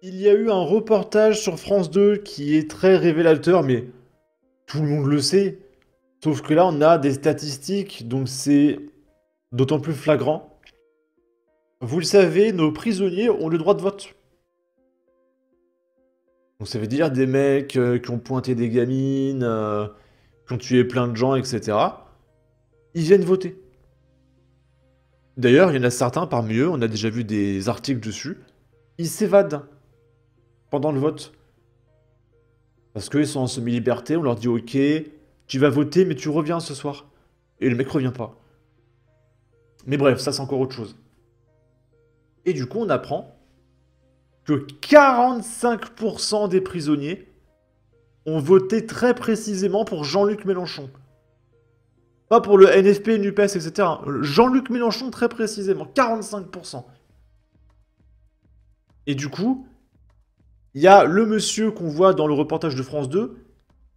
Il y a eu un reportage sur France 2 qui est très révélateur, mais tout le monde le sait. Sauf que là, on a des statistiques, donc c'est d'autant plus flagrant. Vous le savez, nos prisonniers ont le droit de vote. Donc ça veut dire des mecs qui ont pointé des gamines, qui ont tué plein de gens, etc. Ils viennent voter. D'ailleurs, il y en a certains parmi eux, on a déjà vu des articles dessus, ils s'évadent pendant le vote. Parce qu'ils sont en semi-liberté, on leur dit ok, tu vas voter mais tu reviens ce soir. Et le mec revient pas. Mais bref, ça c'est encore autre chose. Et du coup on apprend que 45% des prisonniers ont voté très précisément pour Jean-Luc Mélenchon. Pas pour le NFP, NUPES, etc. Jean-Luc Mélenchon très précisément, 45%. Et du coup, il y a le monsieur qu'on voit dans le reportage de France 2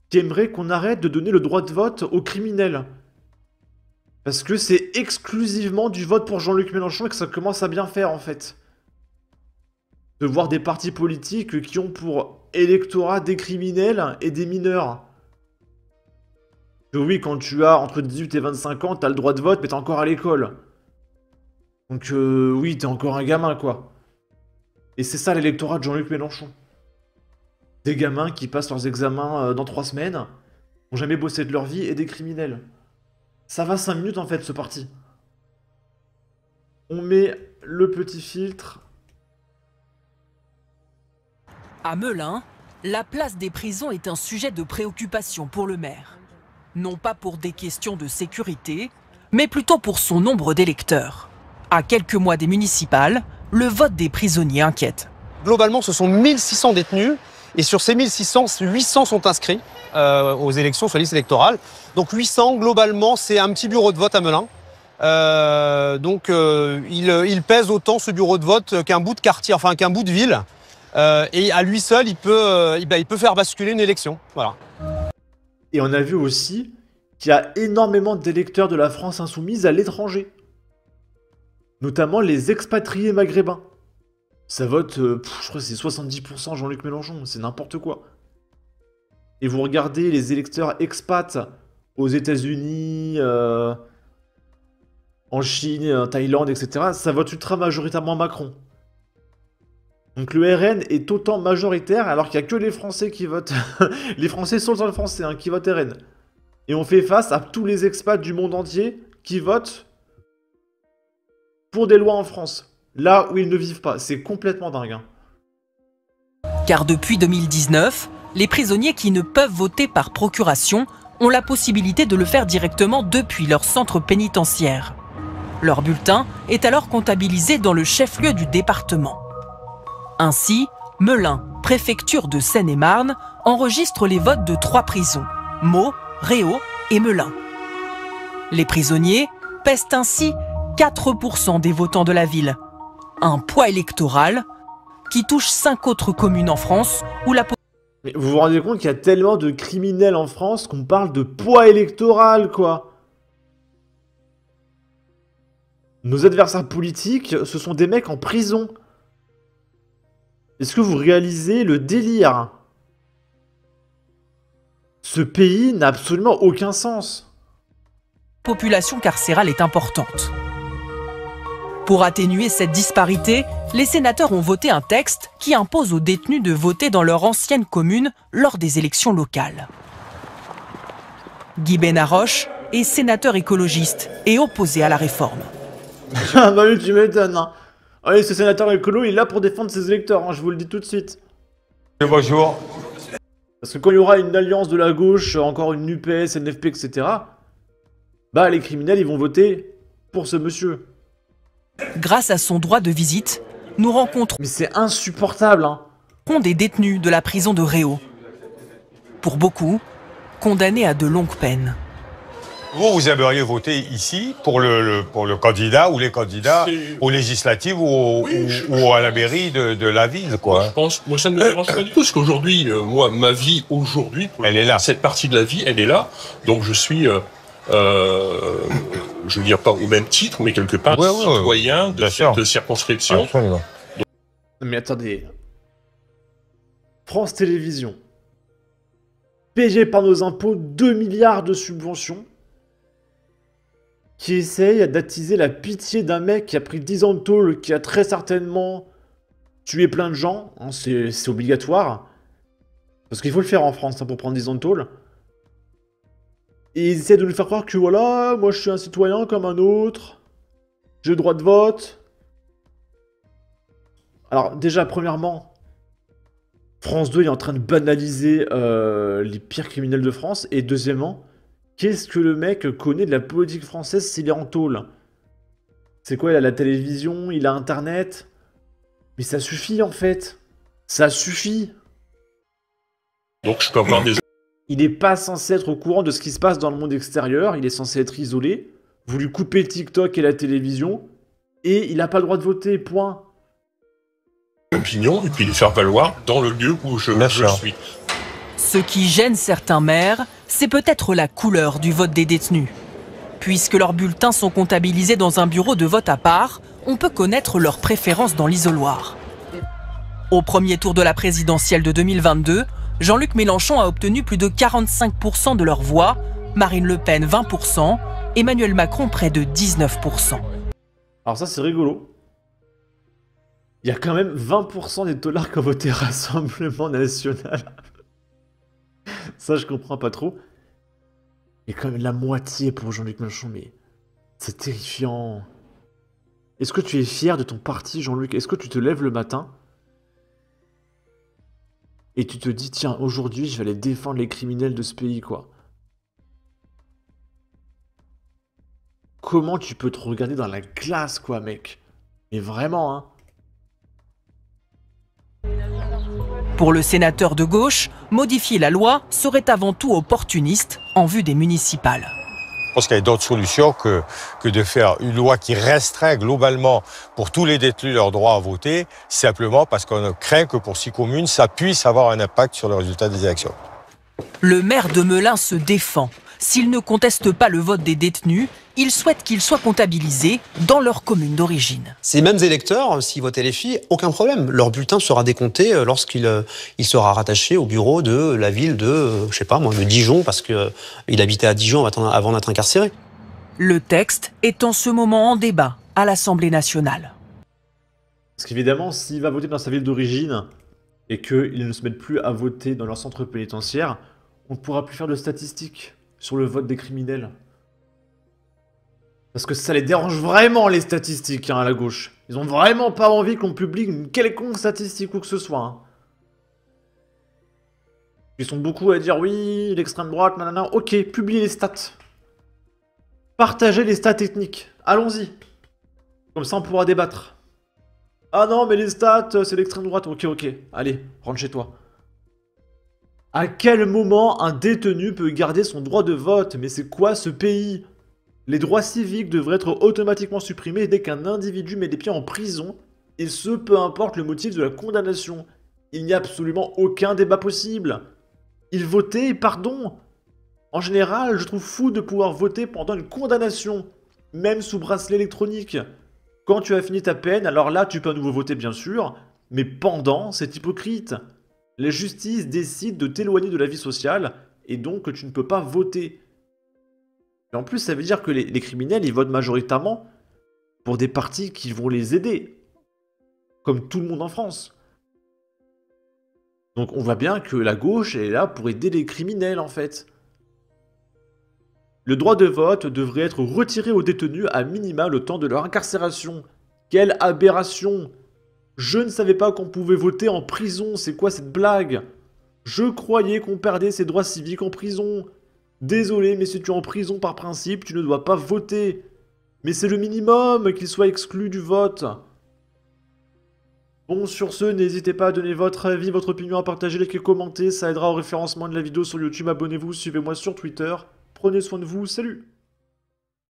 qui aimerait qu'on arrête de donner le droit de vote aux criminels. Parce que c'est exclusivement du vote pour Jean-Luc Mélenchon et que ça commence à bien faire en fait. De voir des partis politiques qui ont pour électorat des criminels et des mineurs. Que oui, quand tu as entre 18 et 25 ans, t'as le droit de vote mais t'es encore à l'école. Donc oui, t'es encore un gamin quoi. Et c'est ça l'électorat de Jean-Luc Mélenchon. Des gamins qui passent leurs examens dans 3 semaines, n'ont jamais bossé de leur vie, et des criminels. Ça va 5 minutes en fait ce parti. On met le petit filtre. À Melun, la place des prisons est un sujet de préoccupation pour le maire. Non pas pour des questions de sécurité, mais plutôt pour son nombre d'électeurs. À quelques mois des municipales, le vote des prisonniers inquiète. Globalement, ce sont 1600 détenus. Et sur ces 1600, 800 sont inscrits aux élections, sur la liste électorale. Donc 800, globalement, c'est un petit bureau de vote à Melun. Il pèse autant ce bureau de vote qu'un bout de quartier, enfin qu'un bout de ville. Et à lui seul, il peut faire basculer une élection. Voilà. Et on a vu aussi qu'il y a énormément d'électeurs de la France insoumise à l'étranger. Notamment les expatriés maghrébins. Ça vote, je crois que c'est 70% Jean-Luc Mélenchon, c'est n'importe quoi. Et vous regardez les électeurs expats aux États-Unis, en Chine, en Thaïlande, etc. Ça vote ultra majoritairement Macron. Donc le RN est autant majoritaire alors qu'il n'y a que les Français qui votent. Les Français sont dans le français qui votent RN. Et on fait face à tous les expats du monde entier qui votent pour des lois en France. Là où ils ne vivent pas. C'est complètement dingue. Car depuis 2019, les prisonniers qui ne peuvent voter par procuration ont la possibilité de le faire directement depuis leur centre pénitentiaire. Leur bulletin est alors comptabilisé dans le chef-lieu du département. Ainsi, Melun, préfecture de Seine-et-Marne, enregistre les votes de 3 prisons, Meaux, Réau et Melun. Les prisonniers pèsent ainsi 4% des votants de la ville. Un poids électoral qui touche 5 autres communes en France où la... Mais vous vous rendez compte qu'il y a tellement de criminels en France qu'on parle de poids électoral, quoi. Nos adversaires politiques, ce sont des mecs en prison. Est-ce que vous réalisez le délire? Ce pays n'a absolument aucun sens. La population carcérale est importante. Pour atténuer cette disparité, les sénateurs ont voté un texte qui impose aux détenus de voter dans leur ancienne commune lors des élections locales. Guy Benaroche est sénateur écologiste et opposé à la réforme. Ah bah oui, tu m'étonnes. Hein. Allez, ce sénateur écolo, il est là pour défendre ses électeurs, hein, je vous le dis tout de suite. Bonjour. Parce que quand il y aura une alliance de la gauche, encore une NUPES, NFP, etc., bah les criminels, ils vont voter pour ce monsieur. Grâce à son droit de visite, nous rencontrons Mais c'est insupportable, hein. des détenus de la prison de Réau. Pour beaucoup, condamnés à de longues peines. Vous aimeriez voter ici pour le candidat ou les candidats aux législatives ou à la mairie de la ville, quoi. Je pense, moi ça ne me dérange pas du tout, parce qu'aujourd'hui, moi, ma vie aujourd'hui, Elle est là. Cette partie de la vie, elle est là. Donc je suis, je veux dire pas au même titre, mais quelque part citoyen de cette circonscription. Absolument. Mais attendez, France Télévisions, payé par nos impôts 2 milliards de subventions, qui essaye d'attiser la pitié d'un mec qui a pris 10 ans de tôle, qui a très certainement tué plein de gens, hein, c'est obligatoire, parce qu'il faut le faire en France hein, pour prendre 10 ans de tôle. Et ils essaient de nous faire croire que voilà, moi je suis un citoyen comme un autre, j'ai le droit de vote. Alors déjà, premièrement, France 2 est en train de banaliser les pires criminels de France. Et deuxièmement, qu'est-ce que le mec connaît de la politique française s'il est en tôle? C'est quoi, il a la télévision, il a Internet? Mais ça suffit en fait. Ça suffit. Donc je peux avoir des... Il n'est pas censé être au courant de ce qui se passe dans le monde extérieur, il est censé être isolé. Vous lui coupez TikTok et la télévision, et il n'a pas le droit de voter, point. opinions et puis les faire valoir dans le lieu où je suis. Ce qui gêne certains maires, c'est peut-être la couleur du vote des détenus. Puisque leurs bulletins sont comptabilisés dans un bureau de vote à part, on peut connaître leurs préférences dans l'isoloir. Au premier tour de la présidentielle de 2022, Jean-Luc Mélenchon a obtenu plus de 45% de leurs voix, Marine Le Pen 20%, Emmanuel Macron près de 19%. Alors ça c'est rigolo. Il y a quand même 20% des dollars qui ont voté Rassemblement National. Ça je comprends pas trop. Il y a quand même la moitié pour Jean-Luc Mélenchon, mais c'est terrifiant. Est-ce que tu es fier de ton parti, Jean-Luc? Est-ce que tu te lèves le matin et tu te dis, tiens, aujourd'hui, je vais aller défendre les criminels de ce pays, quoi. Comment tu peux te regarder dans la glace, quoi, mec? Mais vraiment, hein. Pour le sénateur de gauche, modifier la loi serait avant tout opportuniste en vue des municipales. Je pense qu'il y a d'autres solutions que de faire une loi qui restreint globalement pour tous les détenus leur droit à voter, simplement parce qu'on craint que pour 6 communes, ça puisse avoir un impact sur le résultat des élections. Le maire de Melun se défend. S'il ne conteste pas le vote des détenus, il souhaite qu'il soit comptabilisé dans leur commune d'origine. Ces mêmes électeurs, s'ils votaient les filles, aucun problème. Leur bulletin sera décompté lorsqu'il sera rattaché au bureau de la ville de, je sais pas moi, de Dijon, parce qu'il habitait à Dijon avant d'être incarcéré. Le texte est en ce moment en débat à l'Assemblée nationale. Parce qu'évidemment, s'il va voter dans sa ville d'origine et qu'ils ne se mettent plus à voter dans leur centre pénitentiaire, on ne pourra plus faire de statistiques sur le vote des criminels. Parce que ça les dérange vraiment, les statistiques, hein, à la gauche. Ils ont vraiment pas envie qu'on publie une quelconque statistique ou que ce soit. Hein. Ils sont beaucoup à dire, oui, l'extrême droite, nanana. Ok, publiez les stats. Partagez les stats techniques. Allons-y. Comme ça, on pourra débattre. Ah non, mais les stats, c'est l'extrême droite. Ok, ok. Allez, rentre chez toi. À quel moment un détenu peut garder son droit de vote? Mais c'est quoi ce pays? Les droits civiques devraient être automatiquement supprimés dès qu'un individu met les pieds en prison, et ce, peu importe le motif de la condamnation. Il n'y a absolument aucun débat possible. Il votait, pardon. En général, je trouve fou de pouvoir voter pendant une condamnation, même sous bracelet électronique. Quand tu as fini ta peine, alors là, tu peux à nouveau voter, bien sûr, mais pendant, c'est hypocrite. La justice décide de t'éloigner de la vie sociale, et donc que tu ne peux pas voter. Et en plus, ça veut dire que les criminels, ils votent majoritairement pour des partis qui vont les aider. Comme tout le monde en France. Donc on voit bien que la gauche est là pour aider les criminels, en fait. Le droit de vote devrait être retiré aux détenus à minima le temps de leur incarcération. Quelle aberration! Je ne savais pas qu'on pouvait voter en prison, c'est quoi cette blague? Je croyais qu'on perdait ses droits civiques en prison. Désolé, mais si tu es en prison par principe, tu ne dois pas voter. Mais c'est le minimum qu'il soit exclu du vote. Bon, sur ce, n'hésitez pas à donner votre avis, votre opinion, à partager, liker, commenter, ça aidera au référencement de la vidéo sur YouTube. Abonnez-vous, suivez-moi sur Twitter. Prenez soin de vous, salut!